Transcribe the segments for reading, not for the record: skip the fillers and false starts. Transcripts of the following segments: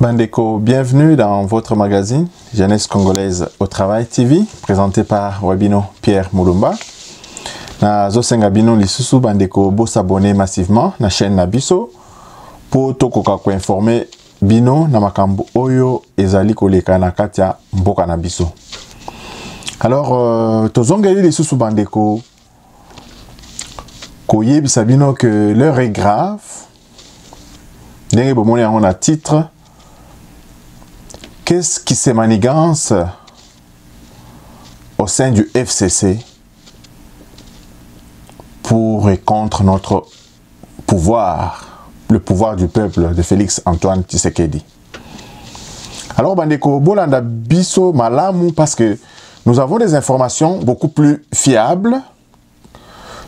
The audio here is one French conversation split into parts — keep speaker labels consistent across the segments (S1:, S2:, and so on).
S1: Bandeko, bienvenue dans votre magazine Jeunesse Congolaise au Travail TV, présenté par Wabino Pierre Moulumba. Na zosenga bino lisusu bandeko bo s'abonner massivement na chaîne Nabiso pour tokoka ko informer bino na makambo oyo ezali koleka na katia mboka na biso. Alors tozongeli lisusu bandeko ko yebisa bino que l'heure est grave. Ndenge bomoni yango na titre. Qu'est-ce qui se manigance au sein du FCC pour et contre notre pouvoir, le pouvoir du peuple de Félix Antoine Tshisekedi? Alors, bandeko, bolanda biso malamu parce que nous avons des informations beaucoup plus fiables,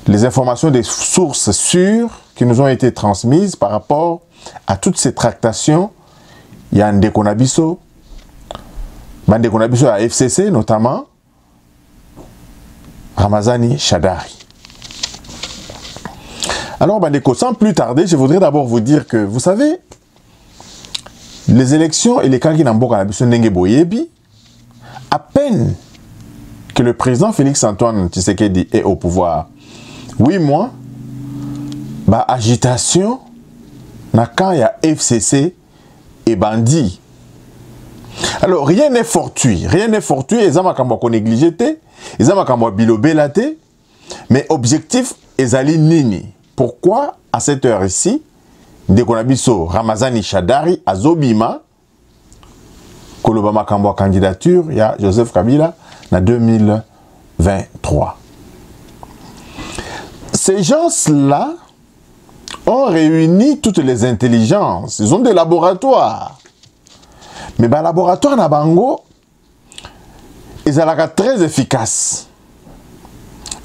S1: les informations des sources sûres qui nous ont été transmises par rapport à toutes ces tractations. Il y a Ndeko na biso, bandeko na biso à FCC notamment, Ramazani Shadari. Alors, bandeko, sans plus tarder, je voudrais d'abord vous dire que, vous savez, les élections et les cas qui n'ont pas ndenge boyebi, à peine que le président Félix Antoine Tshisekedi est au pouvoir, 8 mois, bah agitation, na quand il y a FCC et bandit. Alors, rien n'est fortuit, ils ont makambo ko négligé te, ils ont makambo bilobela te, mais objectif ezali nini? Pourquoi à cette heure ici, Ndeko na biso Ramazani Shadari azobima koloba makambo candidature il y a Joseph Kabila en 2023. Ces gens-là ont réuni toutes les intelligences, ils ont des laboratoires. Mais le laboratoire na bango, ils sont très efficaces.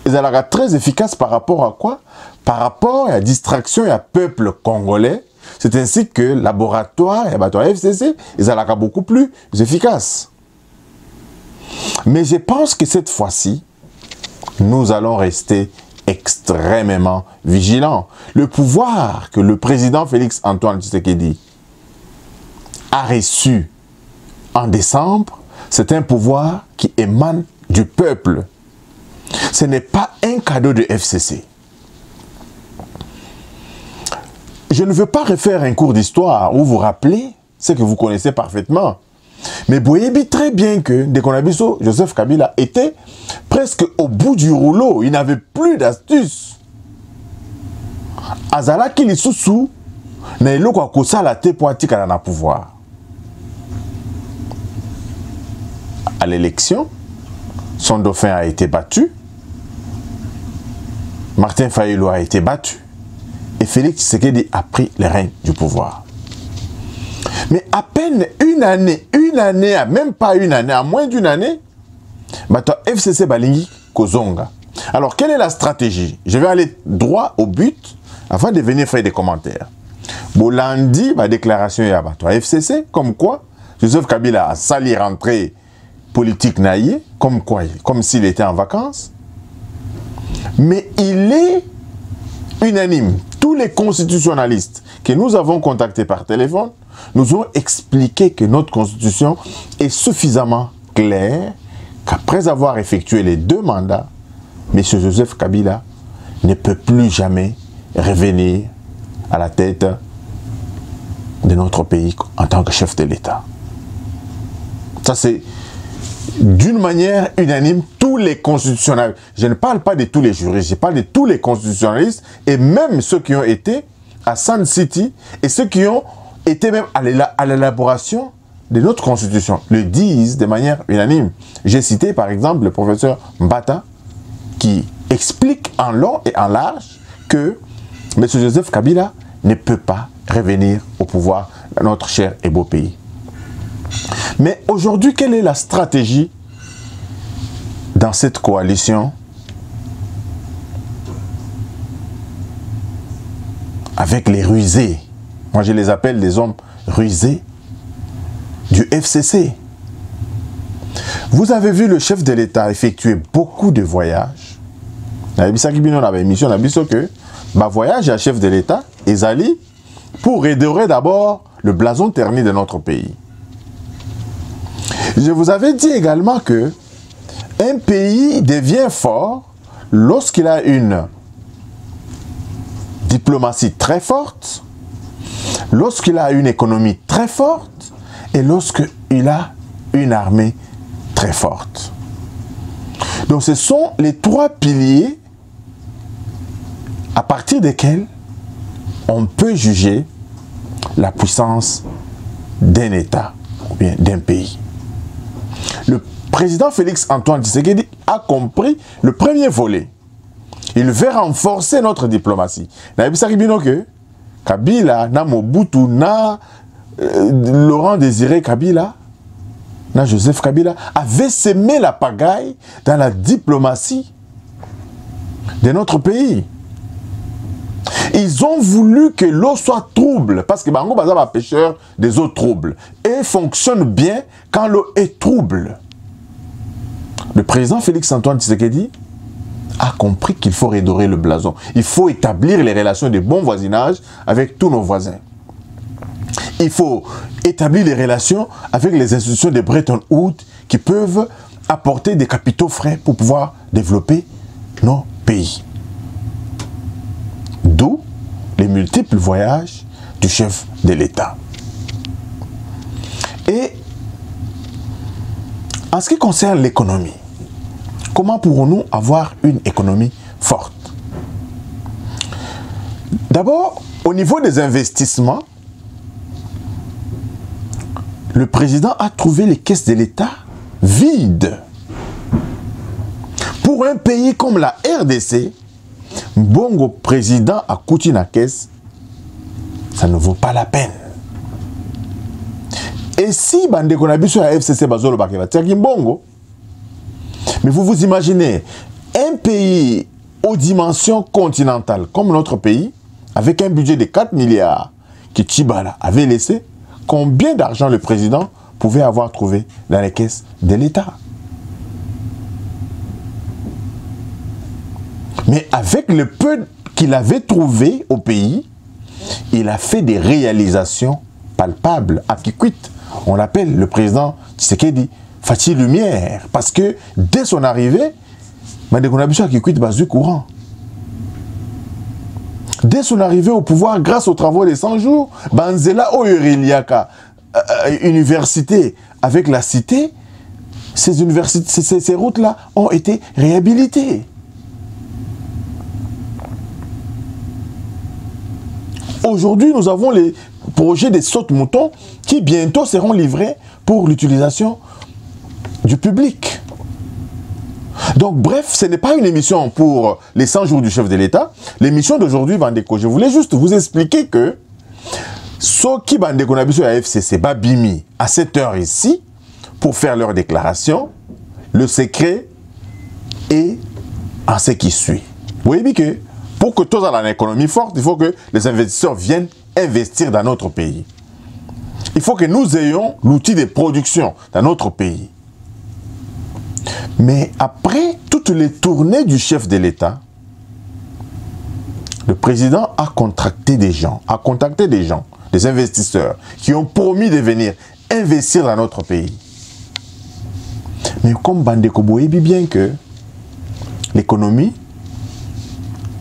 S1: Ils sont très efficaces par rapport à quoi? Par rapport à la distraction et au peuple congolais. C'est ainsi que le laboratoire et le FCC, ils sont beaucoup plus efficaces. Mais je pense que cette fois-ci, nous allons rester extrêmement vigilants. Le pouvoir que le président Félix Antoine Tshisekedi a reçu en décembre, c'est un pouvoir qui émane du peuple. Ce n'est pas un cadeau de FCC. Je ne veux pas refaire un cours d'histoire où vous rappelez ce que vous connaissez parfaitement. Mais vous voyez très bien que Ndeko na biso Joseph Kabila était presque au bout du rouleau. Il n'avait plus d'astuce. Azala ki lisusu na eloko akosala te po atikala na pouvoir. À l'élection, son dauphin a été battu. Martin Fayulu a été battu. Et Félix Tshisekedi a pris les rênes du pouvoir. Mais à peine une année, même pas une année, à moins d'une année, FCC Balingi Kozonga. Alors, quelle est la stratégie? Je vais aller droit au but avant de venir faire des commentaires. Bolandi, ma déclaration est à FCC, comme quoi Joseph Kabila a sali rentrée politique naïe, comme quoi, comme s'il était en vacances. Mais il est unanime. Tous les constitutionnalistes que nous avons contactés par téléphone nous ont expliqué que notre constitution est suffisamment claire qu'après avoir effectué les 2 mandats, M. Joseph Kabila ne peut plus jamais revenir à la tête de notre pays en tant que chef de l'État. Ça, c'est d'une manière unanime, tous les constitutionnalistes. Je ne parle pas de tous les juristes, je parle de tous les constitutionnalistes et même ceux qui ont été à Sun City et ceux qui ont été même à l'élaboration de notre constitution le disent de manière unanime. J'ai cité par exemple le professeur Mbata qui explique en long et en large que M. Joseph Kabila ne peut pas revenir au pouvoir dans notre cher et beau pays. Mais aujourd'hui, quelle est la stratégie dans cette coalition avec les rusés? Moi, je les appelle des hommes rusés du FCC. Vous avez vu le chef de l'État effectuer beaucoup de voyages. Dans l'émission, on a vu que voyage à chef de l'État, Ezali, pour redorer d'abord le blason terni de notre pays. Je vous avais dit également que un pays devient fort lorsqu'il a une diplomatie très forte, lorsqu'il a une économie très forte et lorsqu'il a une armée très forte. Donc ce sont les trois piliers à partir desquels on peut juger la puissance d'un État ou bien d'un pays. Le président Félix Antoine Tshisekedi a compris le premier volet. Il veut renforcer notre diplomatie. Kabila, na Mobutu, na Laurent Désiré Kabila, na Joseph Kabila, avait semé la pagaille dans la diplomatie de notre pays. Ils ont voulu que l'eau soit trouble, parce que Bango Baza va pêcheur des eaux troubles, et fonctionne bien quand l'eau est trouble. Le président Félix Antoine Tshisekedi a compris qu'il faut redorer le blason. Il faut établir les relations de bon voisinage avec tous nos voisins. Il faut établir les relations avec les institutions de Bretton Woods qui peuvent apporter des capitaux frais pour pouvoir développer nos pays. D'où les multiples voyages du chef de l'État. Et en ce qui concerne l'économie, comment pourrons-nous avoir une économie forte? D'abord, au niveau des investissements, le président a trouvé les caisses de l'État vides. Pour un pays comme la RDC, Bongo président a coûté la caisse, ça ne vaut pas la peine. Et si Bandeko Nabiso à FCC Bazolo Bakeva Bongo, mais vous imaginez un pays aux dimensions continentales comme notre pays, avec un budget de 4 milliards que Tchibala avait laissé, combien d'argent le président pouvait avoir trouvé dans les caisses de l'État? Mais avec le peu qu'il avait trouvé au pays, il a fait des réalisations palpables à Kikwit. On l'appelle le président Tshisekedi Fatih Lumière, parce que dès son arrivée, Mandekonabiso à Kikwit basu courant. Dès son arrivée au pouvoir, grâce aux travaux des 100 jours, Banzela Oyeriliaka, université avec la cité, ces routes-là ont été réhabilitées. Aujourd'hui, nous avons les projets des sautes-moutons qui bientôt seront livrés pour l'utilisation du public. Donc, bref, ce n'est pas une émission pour les 100 jours du chef de l'État. L'émission d'aujourd'hui, Bandeko, je voulais juste vous expliquer que ceux qui Bandeko Nabiso à FCC Babimi à 7 heures ici pour faire leur déclaration, le secret est en ce qui suit. Vous voyez bien que pour que tous aient une économie forte, il faut que les investisseurs viennent investir dans notre pays. Il faut que nous ayons l'outil de production dans notre pays. Mais après toutes les tournées du chef de l'État, le président a contacté des gens, des investisseurs, qui ont promis de venir investir dans notre pays. Mais comme Bandeko Boyebi bien que l'économie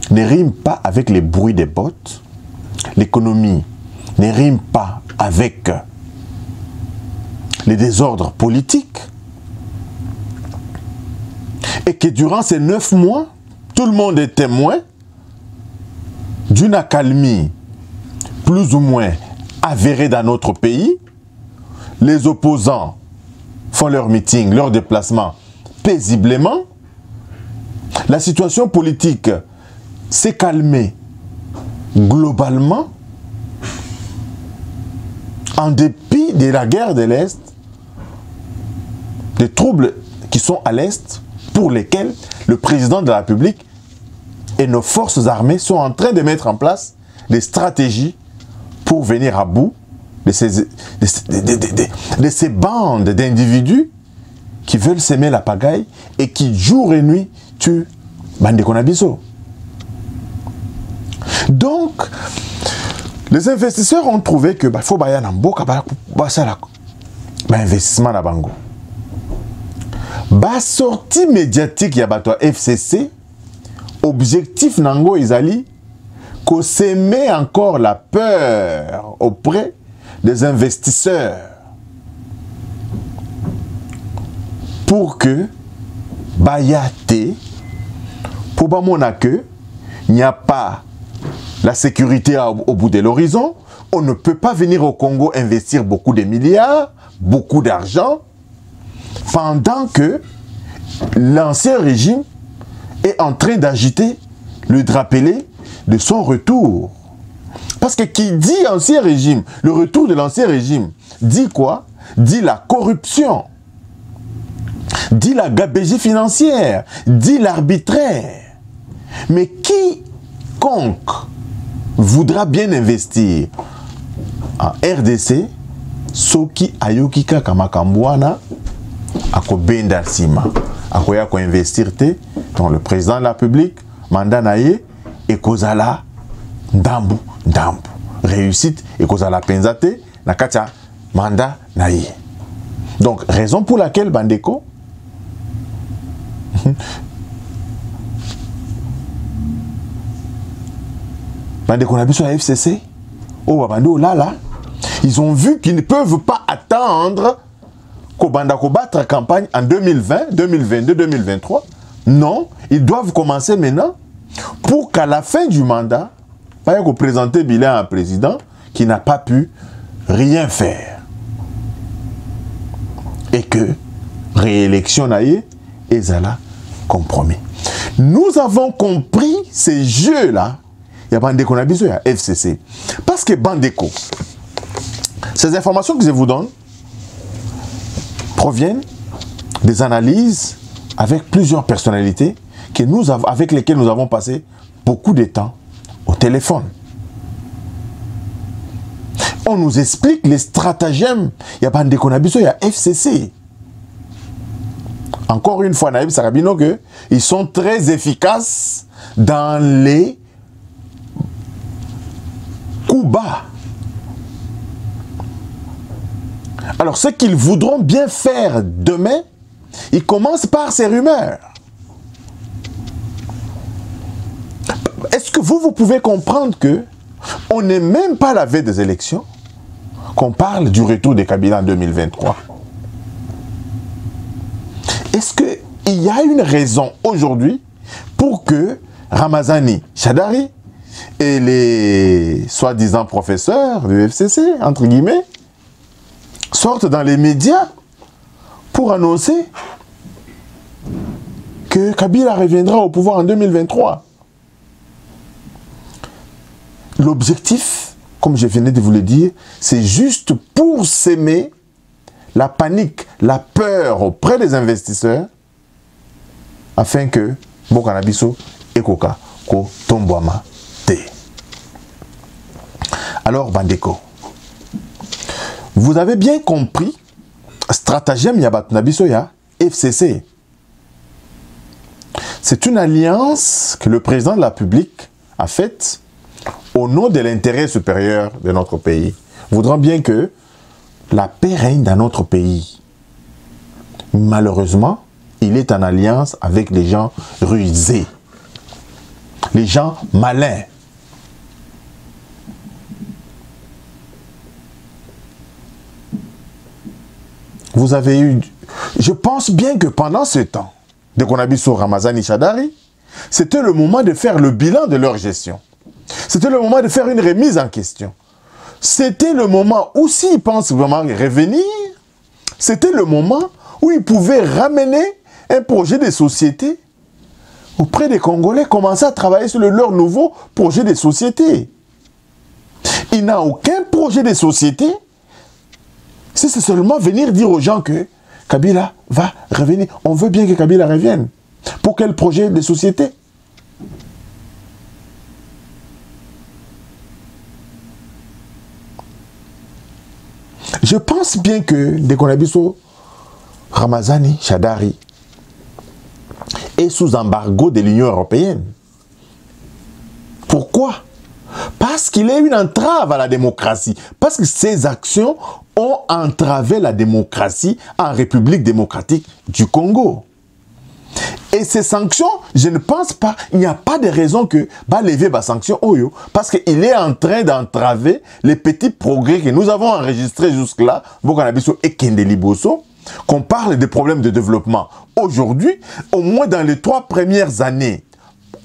S1: ne rime pas avec les bruits des bottes, l'économie ne rime pas avec les désordres politiques, et que durant ces 9 mois, tout le monde est témoin d'une accalmie plus ou moins avérée dans notre pays. Les opposants font leurs meetings, leurs déplacements paisiblement. La situation politique s'est calmée globalement en dépit de la guerre de l'Est, des troubles qui sont à l'Est, pour lesquels le président de la République et nos forces armées sont en train de mettre en place des stratégies pour venir à bout de ces bandes d'individus qui veulent s'aimer la pagaille et qui, jour et nuit, tuent Bandeko Nabiso. Donc, Les investisseurs ont trouvé que il faut bailler namboka investissement na bango. Ba sortie médiatique ya bato FCC, objectif nango izali ko semer encore la peur auprès des investisseurs pour que bayate pour ba mona que il n'y a pas la sécurité au bout de l'horizon, on ne peut pas venir au Congo investir beaucoup de milliards, beaucoup d'argent, pendant que l'ancien régime est en train d'agiter le drapelet de son retour. Parce que qui dit ancien régime, le retour de l'ancien régime, dit quoi? Dit la corruption, dit la gabegie financière, dit l'arbitraire. Mais quiconque voudra bien investir en RDC, soki ayoki kaka makambo wana akobenda nsima akoya ko investir te dans le président de la République mandat na ye ekozala ndambu réussite ekozala penza te na kati ya mandat na ye. Donc raison pour laquelle bandeko bandeko na biso ya FCC oh bando là ils ont vu qu'ils ne peuvent pas attendre Kobanda battre campagne en 2020, 2022, 2023. Non, ils doivent commencer maintenant pour qu'à la fin du mandat, pas qu'on présente bilan à un président qui n'a pas pu rien faire. Et que réélection naïe et zala compromis. Nous avons compris ces jeux-là. Il y a Bandeko Nabiso, il y a FCC. Parce que Bandeko, ces informations que je vous donne proviennent des analyses avec plusieurs personnalités que avec lesquelles nous avons passé beaucoup de temps au téléphone. On nous explique les stratagèmes. Il y a Bandeko Nabiso, il y a FCC. Encore une fois, Naïb Sarabino, ils sont très efficaces dans les coups bas. Alors, ce qu'ils voudront bien faire demain, ils commencent par ces rumeurs. Est-ce que vous pouvez comprendre que on n'est même pas à la veille des élections, qu'on parle du retour de Kabila en 2023? Est-ce qu'il y a une raison aujourd'hui pour que Ramazani Shadari et les soi-disant professeurs du FCC, entre guillemets, sortent dans les médias pour annoncer que Kabila reviendra au pouvoir en 2023? L'objectif, comme je venais de vous le dire, c'est juste pour s'aimer la panique, la peur auprès des investisseurs, afin que Bokanabiso et Koka ko tombouama te. Alors, Bandeko, vous avez bien compris, stratagème Yabatnabiso ya FCC. C'est une alliance que le président de la République a faite au nom de l'intérêt supérieur de notre pays. Nous voudrons bien que la paix règne dans notre pays. Malheureusement, il est en alliance avec les gens rusés, les gens malins. Vous avez eu... Je pense bien que pendant ce temps, dès qu'on a vu sur Ramazani Shadari, c'était le moment de faire le bilan de leur gestion. C'était le moment de faire une remise en question. C'était le moment où s'ils pensent vraiment revenir, c'était le moment où ils pouvaient ramener un projet de société auprès des Congolais, commencer à travailler sur leur nouveau projet de société. Il n'a aucun projet de société, si c'est seulement venir dire aux gens que Kabila va revenir. On veut bien que Kabila revienne. Pour quel projet de société? Je pense bien que Dekonabiso Ramazani Shadari est sous embargo de l'Union européenne. Pourquoi? Parce qu'il ait une entrave à la démocratie. Parce que ces actions ont entravé la démocratie en République démocratique du Congo. Et ces sanctions, je ne pense pas, il n'y a pas de raison que lever les sanctions Oyo, parce qu'il est en train d'entraver les petits progrès que nous avons enregistrés jusque-là, qu'on parle des problèmes de développement. Aujourd'hui, au moins dans les 3 premières années,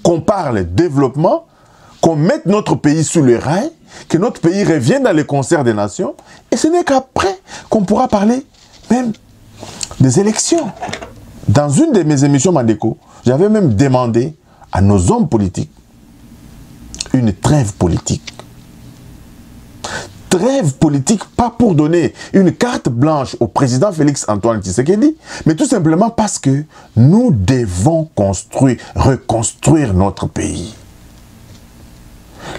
S1: qu'on parle développement, qu'on mette notre pays sous les rails, que notre pays revienne dans les concerts des nations, et ce n'est qu'après qu'on pourra parler même des élections. Dans une de mes émissions Mandeko, j'avais même demandé à nos hommes politiques une trêve politique. Trêve politique, pas pour donner une carte blanche au président Félix Antoine Tshisekedi, mais tout simplement parce que nous devons reconstruire notre pays.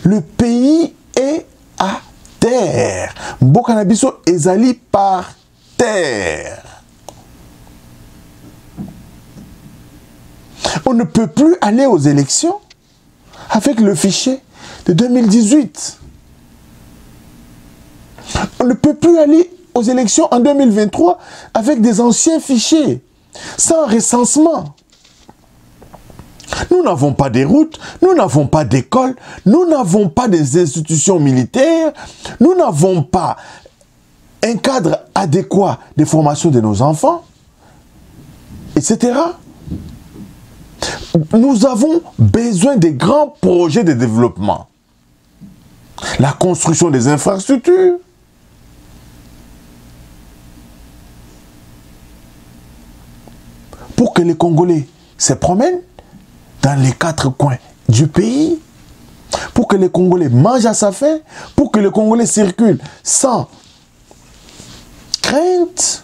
S1: Le pays est à terre. Mbokanabiso ezali par terre. On ne peut plus aller aux élections avec le fichier de 2018. On ne peut plus aller aux élections en 2023 avec des anciens fichiers, sans recensement. Nous n'avons pas des routes, nous n'avons pas d'écoles, nous n'avons pas des institutions militaires, nous n'avons pas un cadre adéquat de formation de nos enfants, etc. Nous avons besoin de grands projets de développement. La construction des infrastructures. Pour que les Congolais se promènent dans les 4 coins du pays, pour que les Congolais mangent à sa faim, pour que les Congolais circulent sans crainte,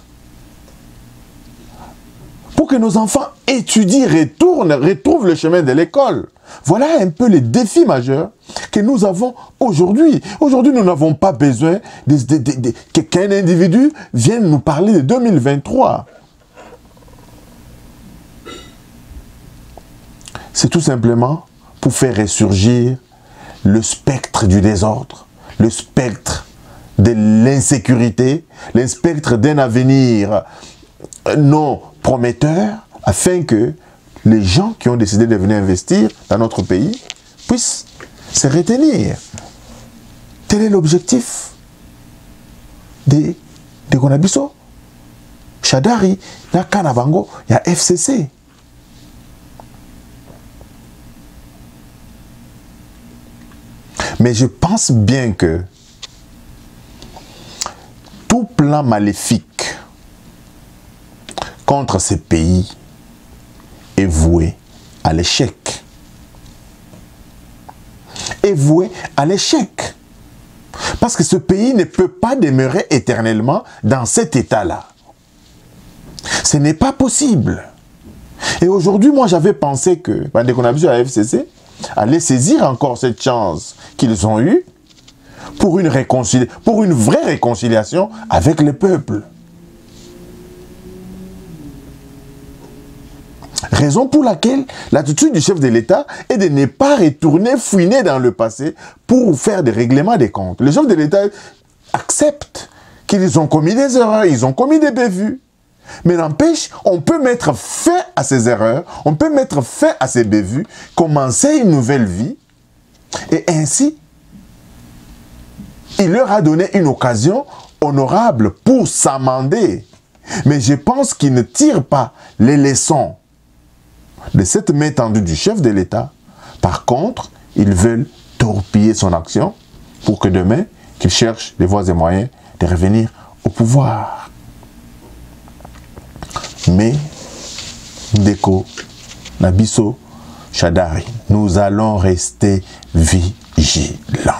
S1: pour que nos enfants étudient, retrouvent le chemin de l'école. Voilà un peu les défis majeurs que nous avons aujourd'hui. Aujourd'hui, nous n'avons pas besoin qu'un individu vienne nous parler de 2023. C'est tout simplement pour faire ressurgir le spectre du désordre, le spectre de l'insécurité, le spectre d'un avenir non prometteur, afin que les gens qui ont décidé de venir investir dans notre pays puissent se retenir. Tel est l'objectif de Konabiso, Shadari, na Kanabango, il y a FCC. Mais je pense bien que tout plan maléfique contre ces pays est voué à l'échec. Est voué à l'échec. Parce que ce pays ne peut pas demeurer éternellement dans cet état-là. Ce n'est pas possible. Et aujourd'hui, moi, j'avais pensé que, dès qu'on a vu à la FCC, allait saisir encore cette chance qu'ils ont eue pour une vraie réconciliation avec le peuple. Raison pour laquelle l'attitude du chef de l'État est de ne pas retourner fouiner dans le passé pour faire des règlements des comptes. Le chef de l'État accepte qu'ils ont commis des erreurs, ils ont commis des bévues. Mais n'empêche, on peut mettre fin à ces erreurs, on peut mettre fin à ces bévues, commencer une nouvelle vie, et ainsi, il leur a donné une occasion honorable pour s'amender. Mais je pense qu'ils ne tirent pas les leçons de cette main tendue du chef de l'État. Par contre, ils veulent torpiller son action pour que demain, qu'ils cherchent les voies et moyens de revenir au pouvoir. Mais, Ndeko, Nabiso, Shadari, nous allons rester vigilants.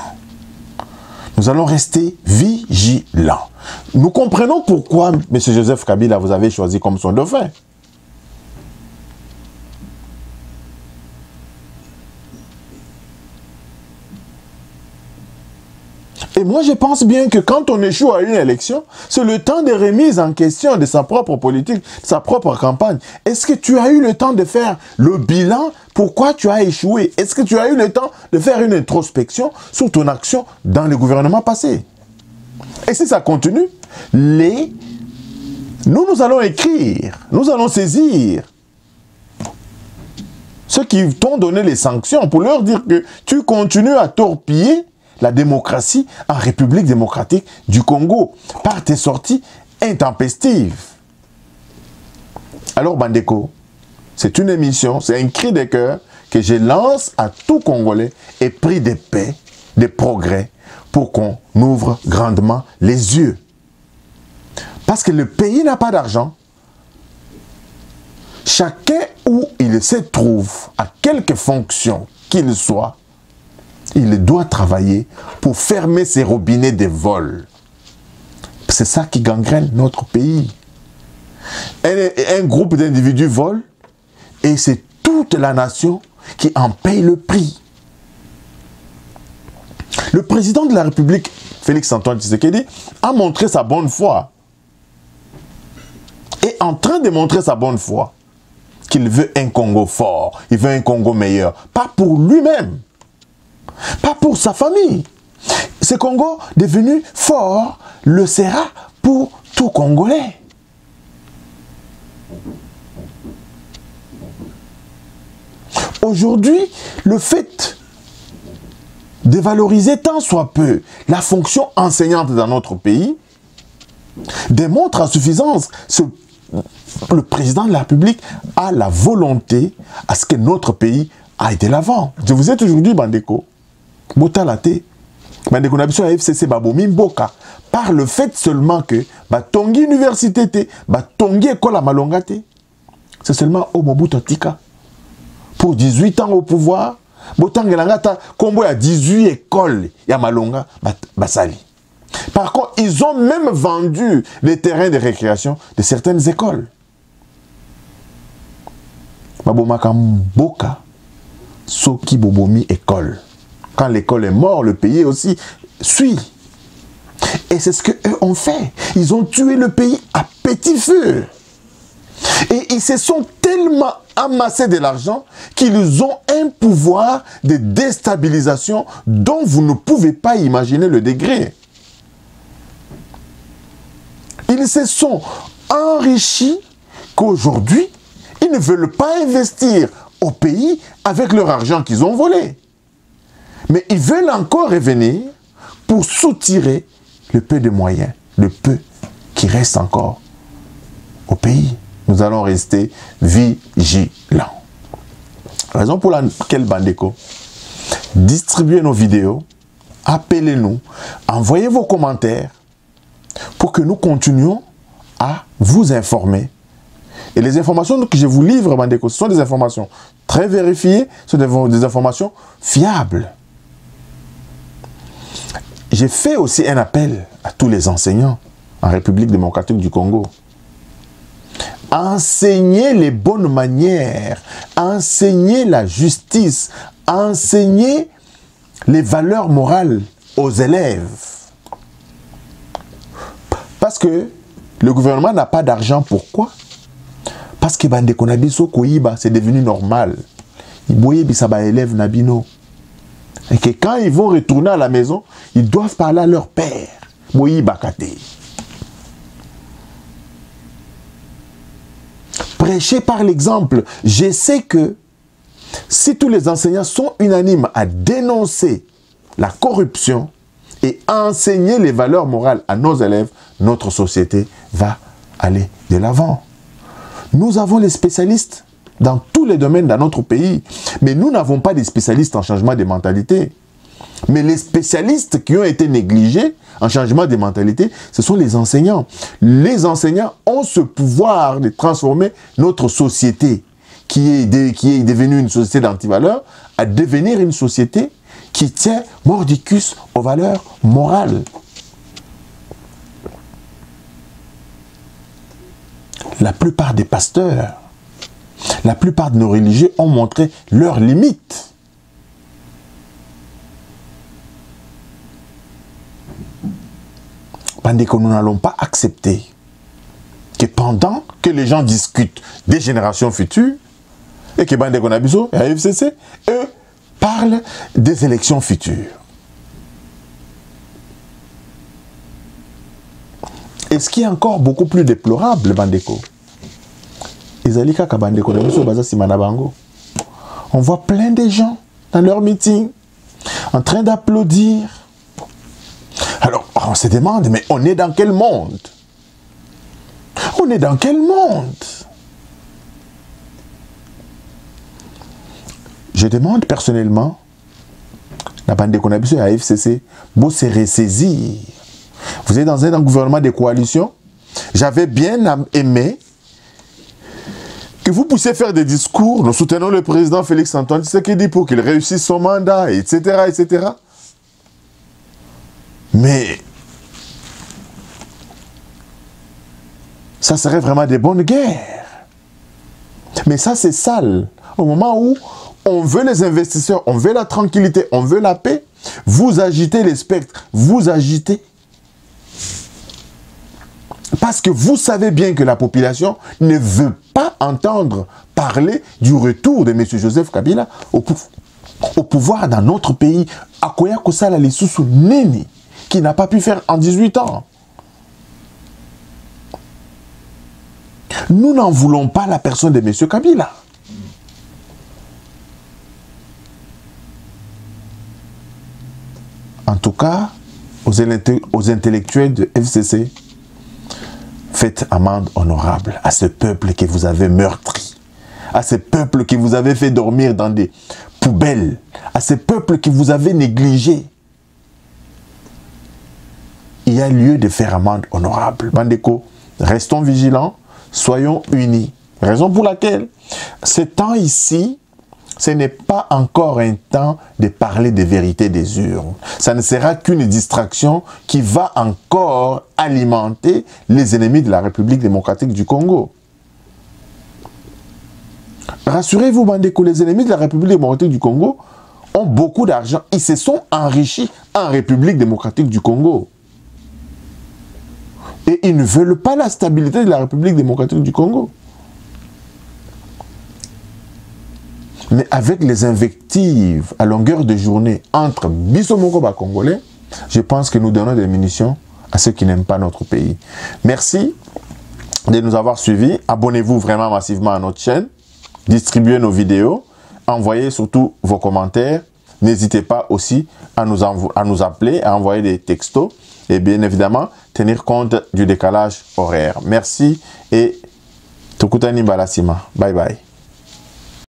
S1: Nous allons rester vigilants. Nous comprenons pourquoi M. Joseph Kabila vous avez choisi comme son dauphin. Et moi, je pense bien que quand on échoue à une élection, c'est le temps de remise en question de sa propre politique, de sa propre campagne. Est-ce que tu as eu le temps de faire le bilan? Pourquoi tu as échoué? Est-ce que tu as eu le temps de faire une introspection sur ton action dans le gouvernement passé? Et si ça continue, nous allons écrire, nous allons saisir ceux qui t'ont donné les sanctions pour leur dire que tu continues à torpiller la démocratie en République démocratique du Congo par tes sorties intempestives. Alors, Bandeko, c'est une émission, c'est un cri de cœur que je lance à tout Congolais et prie de paix, de progrès, pour qu'on ouvre grandement les yeux. Parce que le pays n'a pas d'argent. Chacun où il se trouve, à quelque fonction qu'il soit, il doit travailler pour fermer ses robinets de vol. C'est ça qui gangrène notre pays. Un groupe d'individus vole et c'est toute la nation qui en paye le prix. Le président de la République, Félix-Antoine Tshisekedi, a montré sa bonne foi. Et en train de montrer sa bonne foi, qu'il veut un Congo fort, il veut un Congo meilleur. Pas pour lui-même, pas pour sa famille. Ce Congo devenu fort le sera pour tout Congolais. Aujourd'hui, le fait de valoriser tant soit peu la fonction enseignante dans notre pays démontre à suffisance le président de la République a la volonté à ce que notre pays aille de l'avant. Je vous ai toujours dit, Bandeko, Botalate, Bandeko Nabiso à FCC Babomi Mboka, par le fait seulement que Batongi Université, Batongi École à Malongate, c'est seulement au Mobutu Tika. Pour 18 ans au pouvoir, Botangelangata, Kombo a 18 écoles, ya Malonga, Basali. Par contre, ils ont même vendu les terrains de récréation de certaines écoles. Babomaka Mboka, Soki Bobomi école. Quand l'école est morte, le pays aussi suit. Et c'est ce qu'eux ont fait. Ils ont tué le pays à petit feu. Et ils se sont tellement amassés de l'argent qu'ils ont un pouvoir de déstabilisation dont vous ne pouvez pas imaginer le degré. Ils se sont enrichis qu'aujourd'hui, ils ne veulent pas investir au pays avec leur argent qu'ils ont volé. Mais ils veulent encore revenir pour soutirer le peu de moyens, le peu qui reste encore au pays. Nous allons rester vigilants. Raison pour laquelle, Bandeko, distribuez nos vidéos, appelez-nous, envoyez vos commentaires pour que nous continuions à vous informer. Et les informations que je vous livre, Bandeko, ce sont des informations très vérifiées, ce sont des informations fiables. J'ai fait aussi un appel à tous les enseignants en République démocratique du Congo. Enseignez les bonnes manières, enseignez la justice, enseignez les valeurs morales aux élèves. Parce que le gouvernement n'a pas d'argent. Pourquoi? Parce que Bandeko Nabiso Koyiba, c'est devenu normal. Ils bisaba élèves Nabino. Et que quand ils vont retourner à la maison, ils doivent parler à leur père. Boyiba Kate. Prêcher par l'exemple. Je sais que si tous les enseignants sont unanimes à dénoncer la corruption et à enseigner les valeurs morales à nos élèves, notre société va aller de l'avant. Nous avons les spécialistes dans tous les domaines dans notre pays, mais nous n'avons pas des spécialistes en changement de mentalité. Mais les spécialistes qui ont été négligés en changement de mentalité, ce sont les enseignants. Les enseignants ont ce pouvoir de transformer notre société, qui est devenue une société d'antivaleurs, à devenir une société qui tient mordicus aux valeurs morales. La plupart des pasteurs, la plupart de nos religieux ont montré leurs limites. Pendant que nous n'allons pas accepter que pendant que les gens discutent des générations futures, et que Bande Konabiso et AFCC, eux, parlent des élections futures. Et ce qui est encore beaucoup plus déplorable, Bandeko, on voit plein de gens dans leur meeting en train d'applaudir. Alors, on se demande, mais on est dans quel monde? On est dans quel monde? Je demande personnellement, la bande de Konabiso et AFCC, vous se ressaisir. Vous êtes dans un gouvernement de coalition. J'avais bien aimé que vous puissiez faire des discours. Nous soutenons le président Félix Antoine Tshisekedi pour qu'il réussisse son mandat, etc., etc. Mais ça serait vraiment des bonnes guerres. Mais ça, c'est sale. Au moment où on veut les investisseurs, on veut la tranquillité, on veut la paix, vous agitez les spectres, vous agitez. Parce que vous savez bien que la population ne veut pas entendre parler du retour de M. Joseph Kabila au pouvoir dans notre pays. Akoya Kosala Lisusu Neni, qui n'a pas pu faire en 18 ans. Nous n'en voulons pas la personne de M. Kabila. En tout cas, aux intellectuels de FCC, faites amende honorable à ce peuple que vous avez meurtri, à ce peuple que vous avez fait dormir dans des poubelles, à ce peuple que vous avez négligé. Il y a lieu de faire amende honorable. Bandeko, restons vigilants, soyons unis. Raison pour laquelle ce temps ici, ce n'est pas encore un temps de parler des vérités des urnes. Ça ne sera qu'une distraction qui va encore alimenter les ennemis de la République démocratique du Congo. Rassurez-vous, Bandeko, les ennemis de la République démocratique du Congo ont beaucoup d'argent. Ils se sont enrichis en République démocratique du Congo. Et ils ne veulent pas la stabilité de la République démocratique du Congo. Mais avec les invectives à longueur de journée entre Bissomoko et Congolais, je pense que nous donnons des munitions à ceux qui n'aiment pas notre pays. Merci de nous avoir suivis. Abonnez-vous vraiment massivement à notre chaîne. Distribuez nos vidéos. Envoyez surtout vos commentaires. N'hésitez pas aussi à nous appeler, à envoyer des textos. Et bien évidemment, tenir compte du décalage horaire. Merci et Tukutani Balasima. Bye bye.